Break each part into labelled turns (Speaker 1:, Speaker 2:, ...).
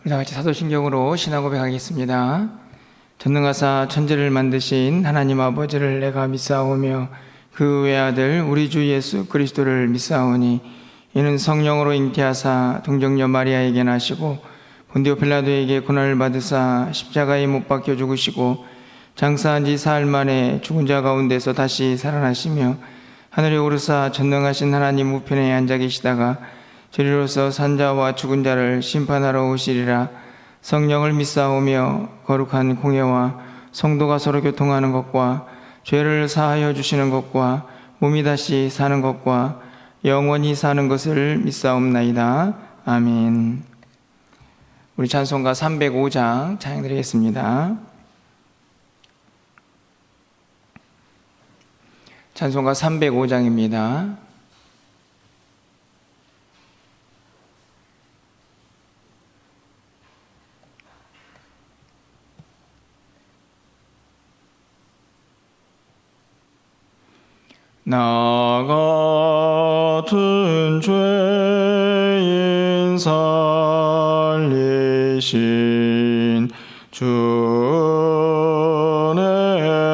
Speaker 1: 우리 다 같이 사도신경으로 신앙 고백하겠습니다. 전능하사 천지를 만드신 하나님 아버지를 내가 믿사오며 그 외아들 우리 주 예수 그리스도를 믿사오니 이는 성령으로 잉태하사 동정녀 마리아에게 나시고 본디오 필라도에게 고난을 받으사 십자가에 못 박혀 죽으시고 장사한 지 사흘 만에 죽은 자 가운데서 다시 살아나시며 하늘에 오르사 전능하신 하나님 우편에 앉아 계시다가 저리로서 산자와 죽은 자를 심판하러 오시리라. 성령을 믿사오며 거룩한 공예와 성도가 서로 교통하는 것과 죄를 사하여 주시는 것과 몸이 다시 사는 것과 영원히 사는 것을 믿사옵나이다. 아멘. 우리 찬송가 305장 찬양드리겠습니다. 찬송가 305장입니다. 나 같은 죄인 살리신 주의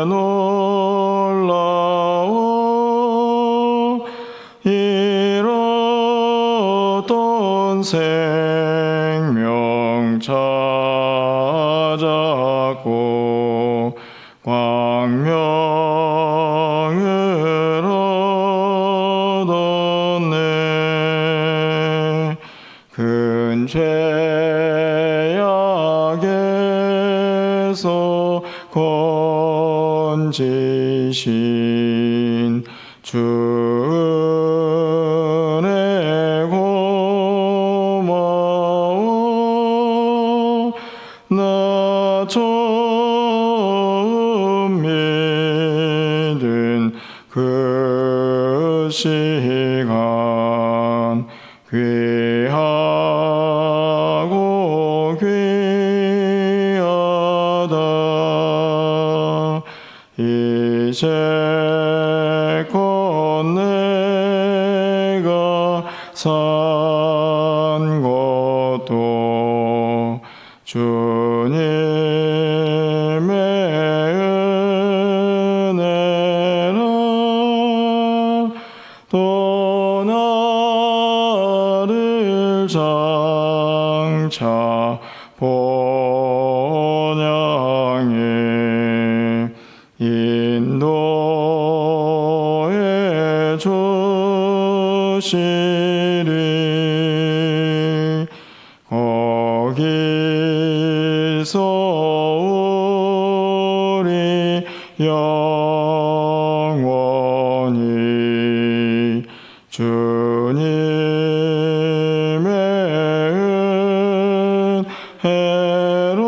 Speaker 1: 놀라워 잃었던 생명 찾았고 광명을 얻었네. 큰 죄악에서 건지신 주의 고마워. 나 처음 믿은 그 시간 귀하고 귀하다. 이제껏 내가 산 것도 주님의 은혜라. 또 나를 장차 본향에 인도해 주시리. 거기서 우리 영원히 주님의 은혜로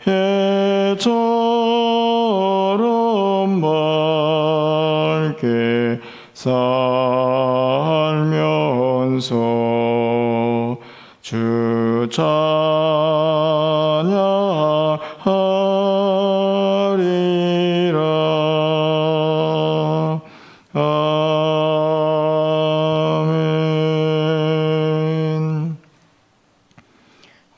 Speaker 1: 해처럼 밝게 살면서 주 찬양하리라. 아멘.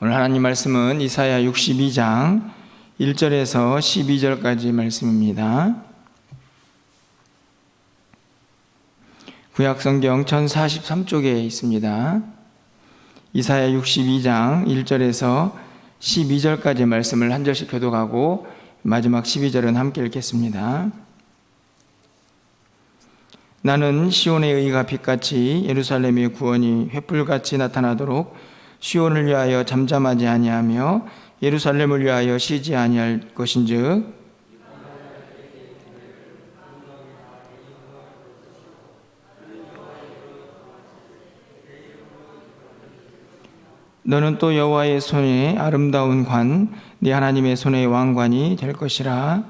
Speaker 1: 오늘 하나님 말씀은 이사야 62장 1절에서 12절까지 말씀입니다. 구약성경 1043쪽에 있습니다. 이사야 62장 1절에서 12절까지 말씀을 한 절씩 교독하고 마지막 12절은 함께 읽겠습니다. 나는 시온의 의가 빛같이 예루살렘의 구원이 횃불같이 나타나도록 시온을 위하여 잠잠하지 아니하며 예루살렘을 위하여 쉬지 아니할 것인즉 너는 또 여호와의 손에 아름다운 관, 네 하나님의 손의 왕관이 될 것이라.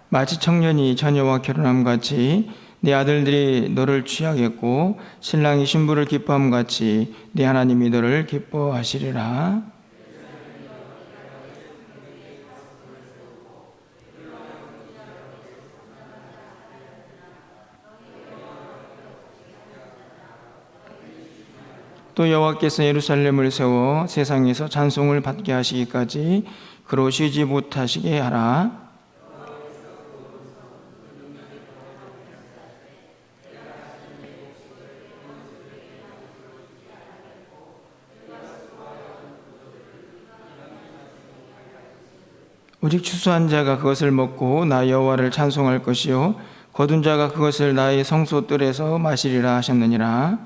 Speaker 1: 마치 청년이 처녀와 결혼함같이 네 아들들이 너를 취하겠고 신랑이 신부를 기뻐함 같이 네 하나님이 너를 기뻐하시리라. 또 여호와께서 예루살렘을 세워 세상에서 찬송을 받게 하시기까지 그로 쉬지 못하시게 하라. 오직 추수한 자가 그것을 먹고 나 여호와를 찬송할 것이요 거둔 자가 그것을 나의 성소 뜰에서 마시리라 하셨느니라.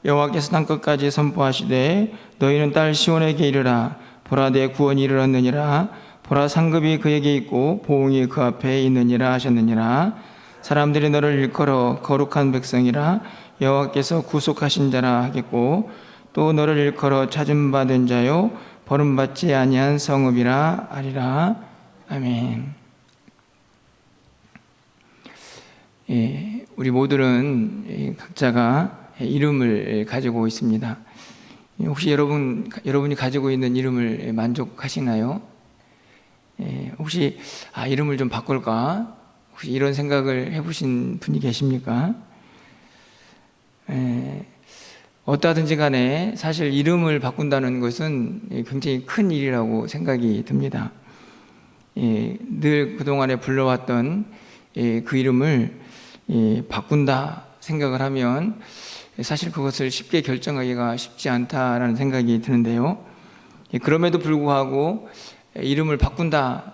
Speaker 1: 여호와께서 땅끝까지 선포하시되 너희는 딸 시온에게 이르라. 보라 내 구원이 이르렀느니라. 보라 상급이 그에게 있고 보응이 그 앞에 있느니라 하셨느니라. 사람들이 너를 일컬어 거룩한 백성이라 여호와께서 구속하신 자라 하겠고 또 너를 일컬어 찾음받은 자요 버림받지 아니한 성읍이라 하리라. 아멘. 우리 모두는 각자가 이름을 가지고 있습니다. 혹시 여러분이 가지고 있는 이름을 만족하시나요? 혹시 이름을 좀 바꿀까? 혹시 이런 생각을 해보신 분이 계십니까? 어떠하든지 간에 사실 이름을 바꾼다는 것은 굉장히 큰 일이라고 생각이 듭니다. 늘 그동안에 불러왔던 그 이름을 바꾼다 생각을 하면 사실 그것을 쉽게 결정하기가 쉽지 않다라는 생각이 드는데요. 그럼에도 불구하고 이름을 바꾼다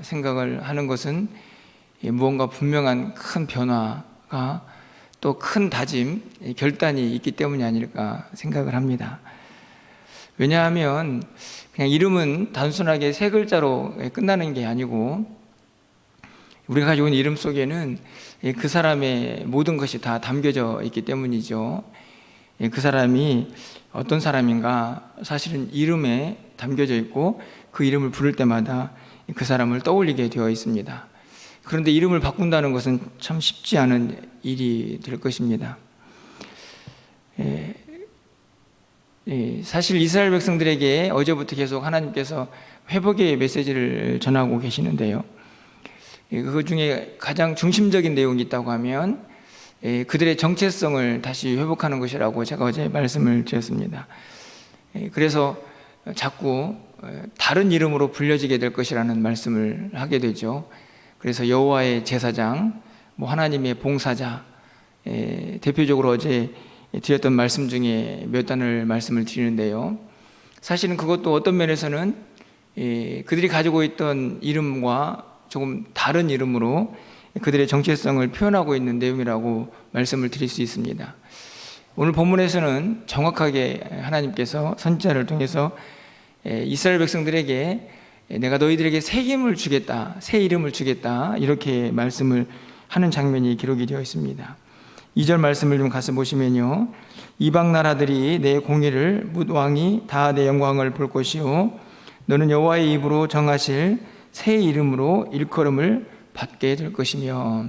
Speaker 1: 생각을 하는 것은 무언가 분명한 큰 변화가 또 큰 다짐, 결단이 있기 때문이 아닐까 생각을 합니다. 왜냐하면 그냥 이름은 단순하게 세 글자로 끝나는 게 아니고 우리가 가지고 있는 이름 속에는 그 사람의 모든 것이 다 담겨져 있기 때문이죠. 그 사람이 어떤 사람인가 사실은 이름에 담겨져 있고 그 이름을 부를 때마다 그 사람을 떠올리게 되어 있습니다. 그런데 이름을 바꾼다는 것은 참 쉽지 않은 일이 될 것입니다. 사실 이스라엘 백성들에게 어제부터 계속 하나님께서 회복의 메시지를 전하고 계시는데요. 그 중에 가장 중심적인 내용이 있다고 하면 그들의 정체성을 다시 회복하는 것이라고 제가 어제 말씀을 드렸습니다. 그래서 자꾸 다른 이름으로 불려지게 될 것이라는 말씀을 하게 되죠. 그래서 여호와의 제사장, 하나님의 봉사자, 대표적으로 어제 드렸던 말씀 중에 몇 단을 말씀을 드리는데요. 사실은 그것도 어떤 면에서는 그들이 가지고 있던 이름과 조금 다른 이름으로 그들의 정체성을 표현하고 있는 내용이라고 말씀을 드릴 수 있습니다. 오늘 본문에서는 정확하게 하나님께서 선지자를 통해서 이스라엘 백성들에게 내가 너희들에게 새 힘을 주겠다, 새 이름을 주겠다 이렇게 말씀을 하는 장면이 기록이 되어 있습니다. 2절 말씀을 좀 가서 보시면요, 이방 나라들이 내 공의를 뭇 왕이 다 내 영광을 볼 것이요 너는 여호와의 입으로 정하실 새 이름으로 일컬음을 받게 될 것이며,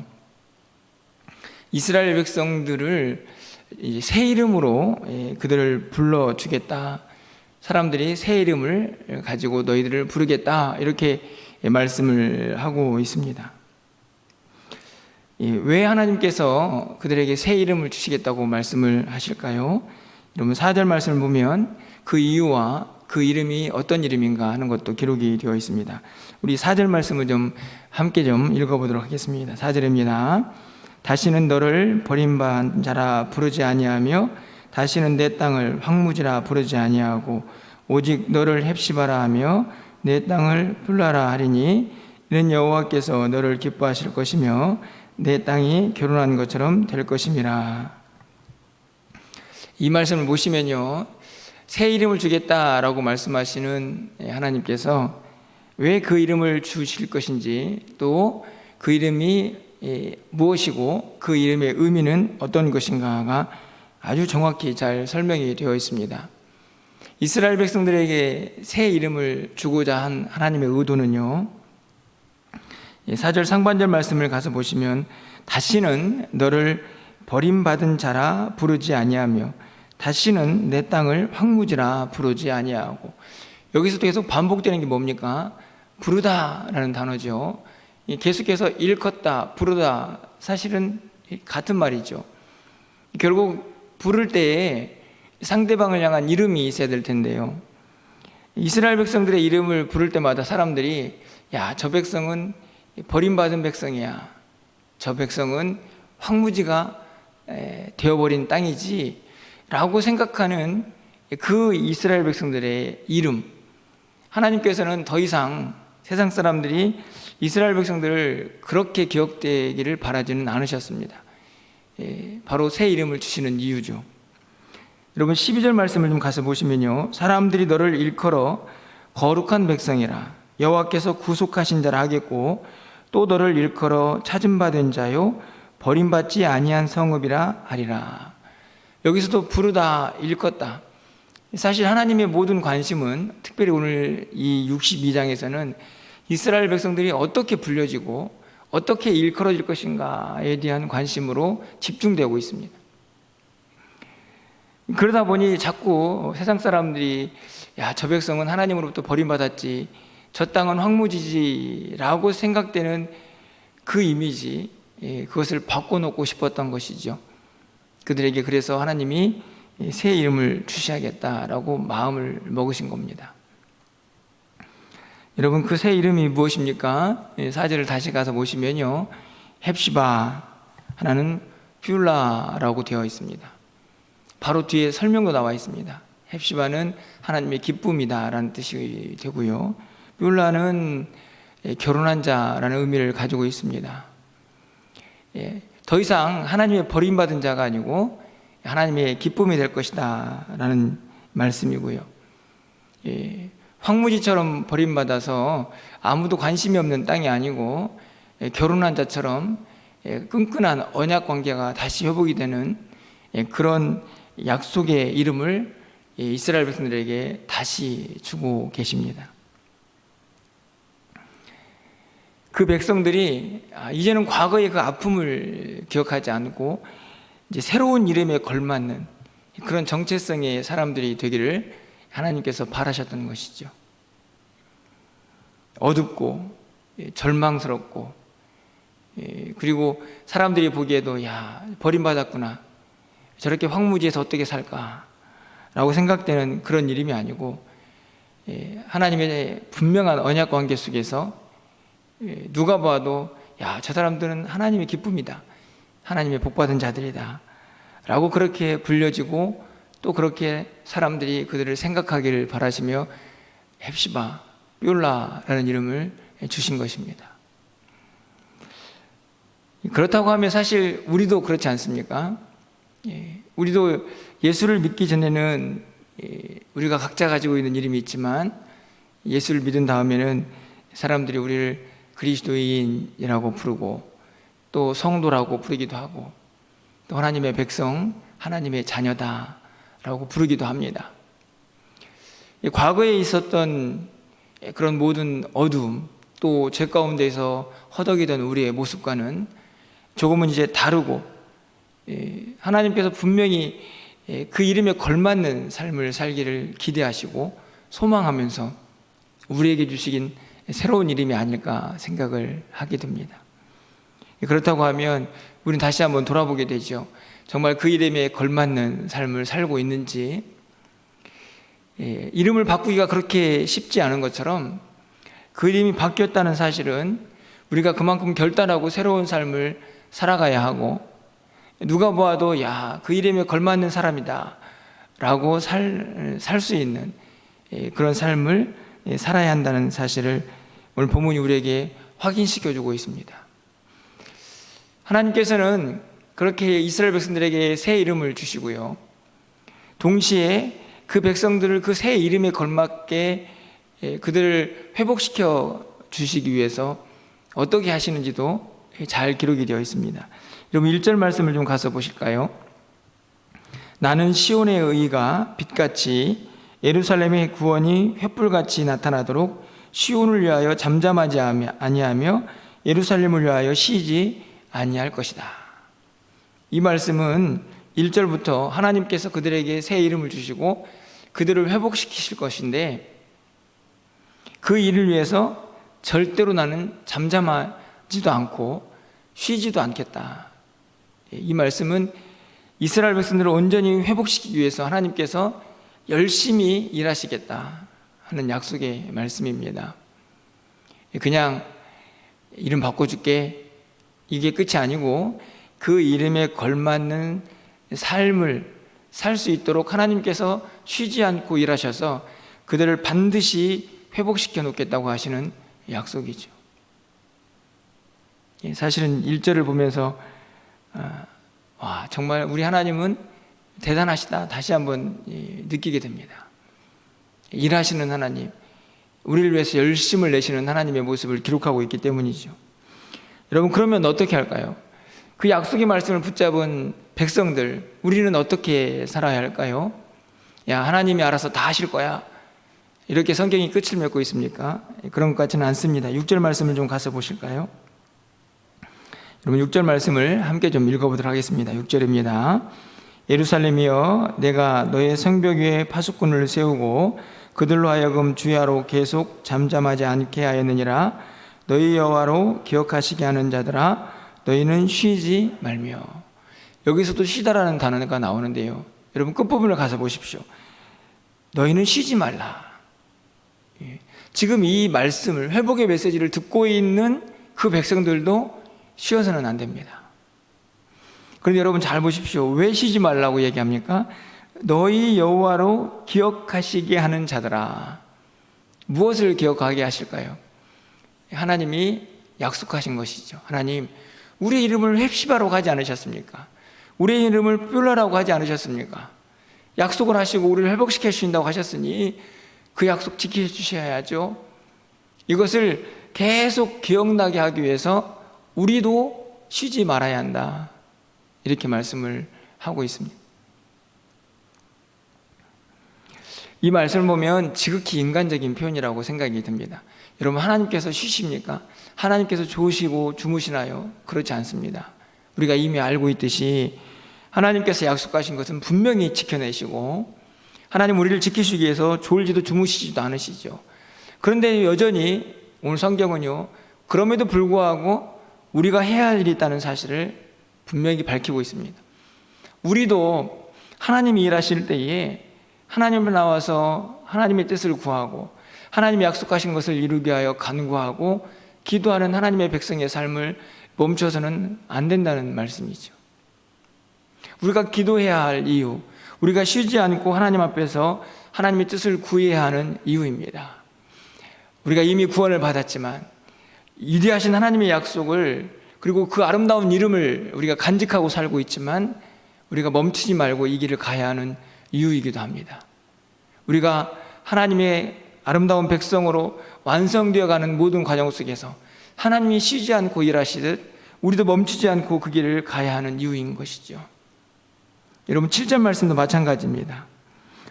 Speaker 1: 이스라엘 백성들을 새 이름으로 그들을 불러주겠다, 사람들이 새 이름을 가지고 너희들을 부르겠다 이렇게 말씀을 하고 있습니다. 왜 하나님께서 그들에게 새 이름을 주시겠다고 말씀을 하실까요? 여러분 4절 말씀을 보면 그 이유와 그 이름이 어떤 이름인가 하는 것도 기록이 되어 있습니다. 우리 4절 말씀을 좀 함께 좀 읽어보도록 하겠습니다. 4절입니다. 다시는 너를 버림받은 자라 부르지 아니하며 다시는 내 땅을 황무지라 부르지 아니하고 오직 너를 헵시바라 하며 내 땅을 불라라 하리니 이는 여호와께서 너를 기뻐하실 것이며 내 땅이 결혼한 것처럼 될 것임이라. 이 말씀을 보시면요, 새 이름을 주겠다라고 말씀하시는 하나님께서 왜 그 이름을 주실 것인지, 또 그 이름이 무엇이고 그 이름의 의미는 어떤 것인가가 아주 정확히 잘 설명이 되어 있습니다. 이스라엘 백성들에게 새 이름을 주고자 한 하나님의 의도는요, 4절 상반절 말씀을 가서 보시면 다시는 너를 버림받은 자라 부르지 아니하며 다시는 내 땅을 황무지라 부르지 아니하고, 여기서도 계속 반복되는 게 뭡니까? 부르다라는 단어죠. 계속해서 일컫다, 부르다, 사실은 같은 말이죠. 결국 부를 때에 상대방을 향한 이름이 있어야 될 텐데요, 이스라엘 백성들의 이름을 부를 때마다 사람들이 야, 저 백성은 버림받은 백성이야, 저 백성은 황무지가 되어버린 땅이지 라고 생각하는 그 이스라엘 백성들의 이름, 하나님께서는 더 이상 세상 사람들이 이스라엘 백성들을 그렇게 기억되기를 바라지는 않으셨습니다. 바로 새 이름을 주시는 이유죠. 여러분 12절 말씀을 좀 가서 보시면요, 사람들이 너를 일컬어 거룩한 백성이라 여호와께서 구속하신 자라 하겠고, 또 너를 일컬어 찾음받은 자요 버림받지 아니한 성읍이라 하리라. 여기서도 부르다, 일컫다, 사실 하나님의 모든 관심은, 특별히 오늘 이 62장에서는 이스라엘 백성들이 어떻게 불려지고 어떻게 일컬어질 것인가에 대한 관심으로 집중되고 있습니다. 그러다 보니 자꾸 세상 사람들이 야, 저 백성은 하나님으로부터 버림받았지, 저 땅은 황무지지 라고 생각되는 그 이미지, 그것을 바꿔놓고 싶었던 것이죠. 그들에게 그래서 하나님이 새 이름을 주셔야겠다라고 마음을 먹으신 겁니다. 여러분 그 새 이름이 무엇입니까? 4절을 다시 가서 보시면요, 헵시바, 하나는 뷰라라고 되어 있습니다. 바로 뒤에 설명도 나와 있습니다. 헵시바는 하나님의 기쁨이다 라는 뜻이 되고요, 뷰라는 결혼한 자라는 의미를 가지고 있습니다. 더 이상 하나님의 버림받은 자가 아니고 하나님의 기쁨이 될 것이다 라는 말씀이고요, 황무지처럼 버림받아서 아무도 관심이 없는 땅이 아니고 결혼한 자처럼 끈끈한 언약 관계가 다시 회복이 되는 그런 약속의 이름을 이스라엘 백성들에게 다시 주고 계십니다. 그 백성들이 이제는 과거의 그 아픔을 기억하지 않고 이제 새로운 이름에 걸맞는 그런 정체성의 사람들이 되기를 하나님께서 바라셨던 것이죠. 어둡고 절망스럽고, 그리고 사람들이 보기에도 야, 버림받았구나, 저렇게 황무지에서 어떻게 살까 라고 생각되는 그런 이름이 아니고, 하나님의 분명한 언약 관계 속에서 누가 봐도 야, 저 사람들은 하나님의 기쁨이다, 하나님의 복받은 자들이다 라고 그렇게 불려지고, 또 그렇게 사람들이 그들을 생각하기를 바라시며 헵시바, 뷰라라는 이름을 주신 것입니다. 그렇다고 하면 사실 우리도 그렇지 않습니까? 우리도 예수를 믿기 전에는 우리가 각자 가지고 있는 이름이 있지만, 예수를 믿은 다음에는 사람들이 우리를 그리스도인이라고 부르고 또 성도라고 부르기도 하고, 또 하나님의 백성, 하나님의 자녀다 라고 부르기도 합니다. 과거에 있었던 그런 모든 어두움, 또 죄 가운데서 허덕이던 우리의 모습과는 조금은 이제 다르고, 하나님께서 분명히 그 이름에 걸맞는 삶을 살기를 기대하시고 소망하면서 우리에게 주시긴 새로운 이름이 아닐까 생각을 하게 됩니다. 그렇다고 하면 우리는 다시 한번 돌아보게 되죠. 정말 그 이름에 걸맞는 삶을 살고 있는지. 이름을 바꾸기가 그렇게 쉽지 않은 것처럼 그 이름이 바뀌었다는 사실은 우리가 그만큼 결단하고 새로운 삶을 살아가야 하고, 누가 보아도 야, 그 이름에 걸맞는 사람이다 라고 살 수 있는 그런 삶을 살아야 한다는 사실을 오늘 본문이 우리에게 확인시켜주고 있습니다. 하나님께서는 그렇게 이스라엘 백성들에게 새 이름을 주시고요, 동시에 그 백성들을 그 새 이름에 걸맞게 그들을 회복시켜 주시기 위해서 어떻게 하시는지도 잘 기록이 되어 있습니다. 여러분 1절 말씀을 좀 가서 보실까요? 나는 시온의 의가 빛같이 예루살렘의 구원이 횃불같이 나타나도록 시온을 위하여 잠잠하지 아니하며 예루살렘을 위하여 쉬지 아니할 것이다. 이 말씀은 1절부터 하나님께서 그들에게 새 이름을 주시고 그들을 회복시키실 것인데, 그 일을 위해서 절대로 나는 잠잠하지도 않고 쉬지도 않겠다. 이 말씀은 이스라엘 백성들을 온전히 회복시키기 위해서 하나님께서 열심히 일하시겠다 하는 약속의 말씀입니다. 그냥 이름 바꿔줄게, 이게 끝이 아니고 그 이름에 걸맞는 삶을 살 수 있도록 하나님께서 쉬지 않고 일하셔서 그들을 반드시 회복시켜 놓겠다고 하시는 약속이죠. 사실은 1절을 보면서 와, 정말 우리 하나님은 대단하시다 다시 한번 느끼게 됩니다. 일하시는 하나님, 우리를 위해서 열심을 내시는 하나님의 모습을 기록하고 있기 때문이죠. 여러분, 그러면 어떻게 할까요? 그 약속의 말씀을 붙잡은 백성들, 우리는 어떻게 살아야 할까요? 야, 하나님이 알아서 다 하실 거야, 이렇게 성경이 끝을 맺고 있습니까? 그런 것 같지는 않습니다. 6절 말씀을 좀 가서 보실까요? 여러분, 6절 말씀을 함께 좀 읽어보도록 하겠습니다. 6절입니다. 예루살렘이여, 내가 너의 성벽 위에 파수꾼을 세우고 그들로 하여금 주야로 계속 잠잠하지 않게 하였느니라. 너희 여호와로 기억하시게 하는 자들아, 너희는 쉬지 말며. 여기서도 쉬다라는 단어가 나오는데요, 여러분 끝부분을 가서 보십시오. 너희는 쉬지 말라. 지금 이 말씀을, 회복의 메시지를 듣고 있는 그 백성들도 쉬어서는 안 됩니다. 그런데 여러분 잘 보십시오. 왜 쉬지 말라고 얘기합니까? 너희 여호와로 기억하시게 하는 자들아. 무엇을 기억하게 하실까요? 하나님이 약속하신 것이죠. 하나님, 우리의 이름을 헵시바로 하지 않으셨습니까? 우리의 이름을 뿔라라고 하지 않으셨습니까? 약속을 하시고 우리를 회복시켜 주신다고 하셨으니 그 약속 지켜주셔야죠. 이것을 계속 기억나게 하기 위해서 우리도 쉬지 말아야 한다, 이렇게 말씀을 하고 있습니다. 이 말씀을 보면 지극히 인간적인 표현이라고 생각이 듭니다. 여러분, 하나님께서 쉬십니까? 하나님께서 좋으시고 주무시나요? 그렇지 않습니다. 우리가 이미 알고 있듯이 하나님께서 약속하신 것은 분명히 지켜내시고, 하나님 우리를 지키시기 위해서 졸지도 주무시지도 않으시죠. 그런데 여전히 오늘 성경은요, 그럼에도 불구하고 우리가 해야 할 일이 있다는 사실을 분명히 밝히고 있습니다. 우리도 하나님이 일하실 때에 하나님을 나와서 하나님의 뜻을 구하고 하나님이 약속하신 것을 이루기 위하여 간구하고 기도하는 하나님의 백성의 삶을 멈춰서는 안 된다는 말씀이죠. 우리가 기도해야 할 이유, 우리가 쉬지 않고 하나님 앞에서 하나님의 뜻을 구해야 하는 이유입니다. 우리가 이미 구원을 받았지만 위대하신 하나님의 약속을, 그리고 그 아름다운 이름을 우리가 간직하고 살고 있지만 우리가 멈추지 말고 이 길을 가야 하는 이유이기도 합니다. 우리가 하나님의 아름다운 백성으로 완성되어 가는 모든 과정 속에서 하나님이 쉬지 않고 일하시듯 우리도 멈추지 않고 그 길을 가야 하는 이유인 것이죠. 여러분, 7절 말씀도 마찬가지입니다.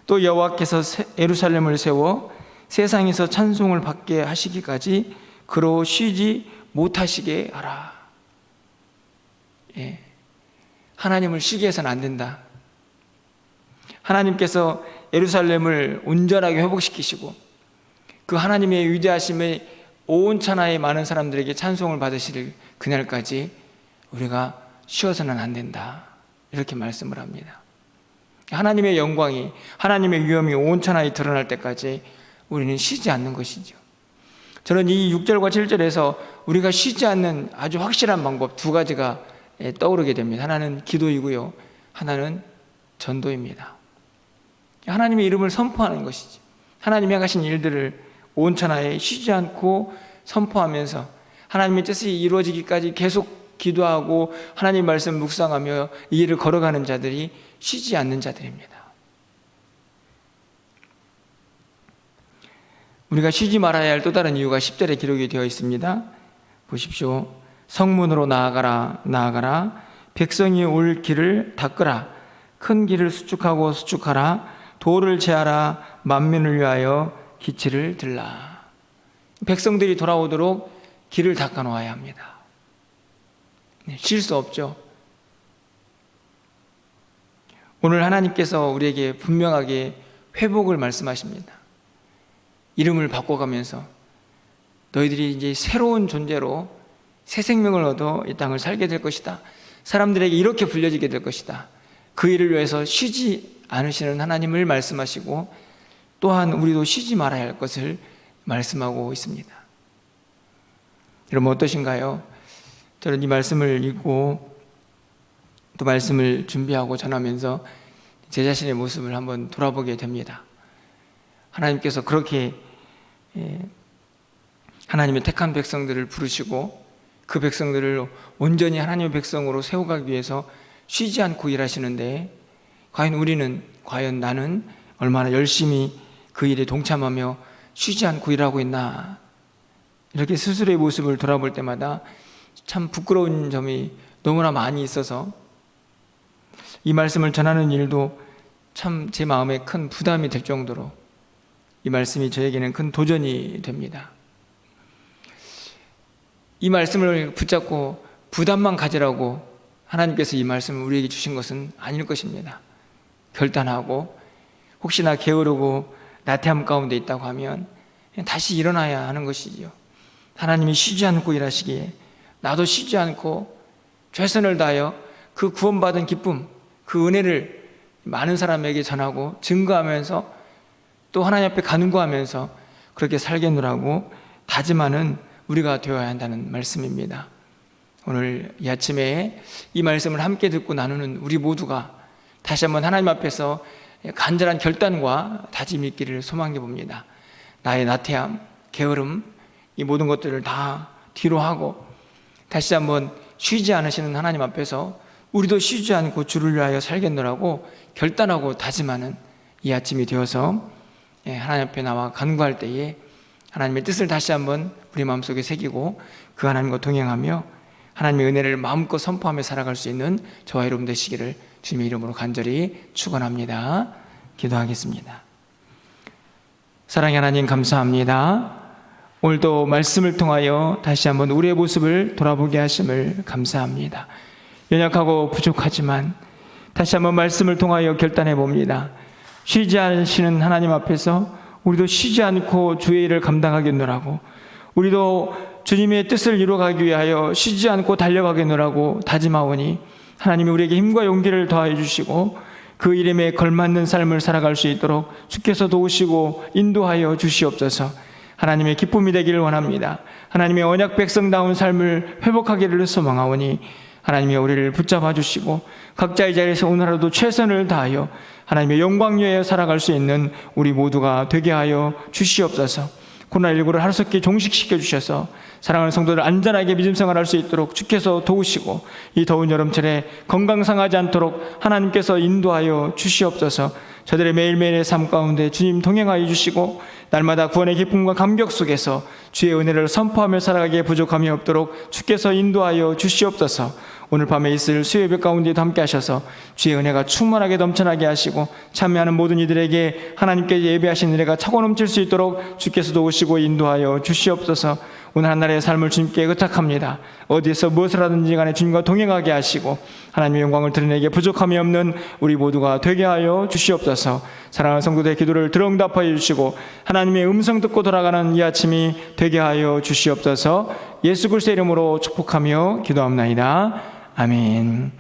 Speaker 1: 또 여호와께서 예루살렘을 세워 세상에서 찬송을 받게 하시기까지 그로 쉬지 못하시게 하라. 하나님을 쉬게 해서는 안 된다. 하나님께서 예루살렘을 온전하게 회복시키시고 그 하나님의 위대하심에 온 천하의 많은 사람들에게 찬송을 받으실 그날까지 우리가 쉬어서는 안 된다, 이렇게 말씀을 합니다. 하나님의 영광이, 하나님의 위엄이 온 천하에 드러날 때까지 우리는 쉬지 않는 것이죠. 저는 이 6절과 7절에서 우리가 쉬지 않는 아주 확실한 방법 두 가지가 떠오르게 됩니다. 하나는 기도이고요, 하나는 전도입니다. 하나님의 이름을 선포하는 것이죠. 하나님이 하신 일들을 온 천하에 쉬지 않고 선포하면서 하나님의 뜻이 이루어지기까지 계속 기도하고 하나님의 말씀 묵상하며 이 길을 걸어가는 자들이 쉬지 않는 자들입니다. 우리가 쉬지 말아야 할 또 다른 이유가 10절에 기록이 되어 있습니다. 보십시오. 성문으로 나아가라, 나아가라. 백성이 올 길을 닦으라. 큰 길을 수축하고 수축하라. 도를 제하라. 만민을 위하여 기치를 들라. 백성들이 돌아오도록 길을 닦아 놓아야 합니다. 쉴 수 없죠. 오늘 하나님께서 우리에게 분명하게 회복을 말씀하십니다. 이름을 바꿔가면서 너희들이 이제 새로운 존재로 새 생명을 얻어 이 땅을 살게 될 것이다. 사람들에게 이렇게 불려지게 될 것이다. 그 일을 위해서 쉬지 않으시는 하나님을 말씀하시고 또한 우리도 쉬지 말아야 할 것을 말씀하고 있습니다. 여러분 어떠신가요? 저는 이 말씀을 읽고 또 말씀을 준비하고 전하면서 제 자신의 모습을 한번 돌아보게 됩니다. 하나님께서 그렇게 하나님의 택한 백성들을 부르시고 그 백성들을 온전히 하나님의 백성으로 세워가기 위해서 쉬지 않고 일하시는데 과연 나는 얼마나 열심히 그 일에 동참하며 쉬지 않고 일하고 있나, 이렇게 스스로의 모습을 돌아볼 때마다 참 부끄러운 점이 너무나 많이 있어서 이 말씀을 전하는 일도 참 제 마음에 큰 부담이 될 정도로 이 말씀이 저에게는 큰 도전이 됩니다. 이 말씀을 붙잡고 부담만 가지라고 하나님께서 이 말씀을 우리에게 주신 것은 아닐 것입니다. 결단하고 혹시나 게으르고 나태함 가운데 있다고 하면 다시 일어나야 하는 것이지요. 하나님이 쉬지 않고 일하시기에 나도 쉬지 않고 최선을 다하여 그 구원받은 기쁨, 그 은혜를 많은 사람에게 전하고 증거하면서 또 하나님 앞에 간구하면서 그렇게 살겠노라고 다짐하는 우리가 되어야 한다는 말씀입니다. 오늘 이 아침에 이 말씀을 함께 듣고 나누는 우리 모두가 다시 한번 하나님 앞에서 간절한 결단과 다짐이 있기를 소망해 봅니다. 나의 나태함, 게으름, 이 모든 것들을 다 뒤로 하고 다시 한번 쉬지 않으시는 하나님 앞에서 우리도 쉬지 않고 주를 위하여 살겠노라고 결단하고 다짐하는 이 아침이 되어서 하나님 앞에 나와 간구할 때에 하나님의 뜻을 다시 한번 우리 마음속에 새기고 그 하나님과 동행하며 하나님의 은혜를 마음껏 선포하며 살아갈 수 있는 저와 여러분 되시기를 주님의 이름으로 간절히 축원합니다. 기도하겠습니다. 사랑의 하나님 감사합니다. 오늘도 말씀을 통하여 다시 한번 우리의 모습을 돌아보게 하심을 감사합니다. 연약하고 부족하지만 다시 한번 말씀을 통하여 결단해 봅니다. 쉬지 않으시는 하나님 앞에서 우리도 쉬지 않고 주의 일을 감당하겠노라고, 우리도 주님의 뜻을 이루어가기 위하여 쉬지 않고 달려가겠노라고 다짐하오니 하나님이 우리에게 힘과 용기를 더하여 주시고 그 이름에 걸맞는 삶을 살아갈 수 있도록 주께서 도우시고 인도하여 주시옵소서. 하나님의 기쁨이 되기를 원합니다. 하나님의 언약 백성다운 삶을 회복하기를 소망하오니 하나님이 우리를 붙잡아 주시고 각자의 자리에서 오늘 하루도 최선을 다하여 하나님의 영광 위에 살아갈 수 있는 우리 모두가 되게 하여 주시옵소서. 코로나19를 하루속히 종식시켜 주셔서 사랑하는 성도들 안전하게 믿음 생활할 수 있도록 주께서 도우시고 이 더운 여름철에 건강 상하지 않도록 하나님께서 인도하여 주시옵소서. 저들의 매일매일의 삶 가운데 주님 동행하여 주시고 날마다 구원의 기쁨과 감격 속에서 주의 은혜를 선포하며 살아가기에 부족함이 없도록 주께서 인도하여 주시옵소서. 오늘 밤에 있을 수요예배 가운데도 함께 하셔서 주의 은혜가 충만하게 넘쳐나게 하시고 참여하는 모든 이들에게 하나님께 예배하신 은혜가 차고 넘칠 수 있도록 주께서 도우시고 인도하여 주시옵소서. 오늘 한 날의 삶을 주님께 의탁합니다. 어디에서 무엇을 하든지 간에 주님과 동행하게 하시고 하나님의 영광을 드러내기에 부족함이 없는 우리 모두가 되게 하여 주시옵소서. 사랑하는 성도들의 기도를 들어응답하여 주시고 하나님의 음성 듣고 돌아가는 이 아침이 되게 하여 주시옵소서. 예수 그리스도의 이름으로 축복하며 기도합나이다. 아멘.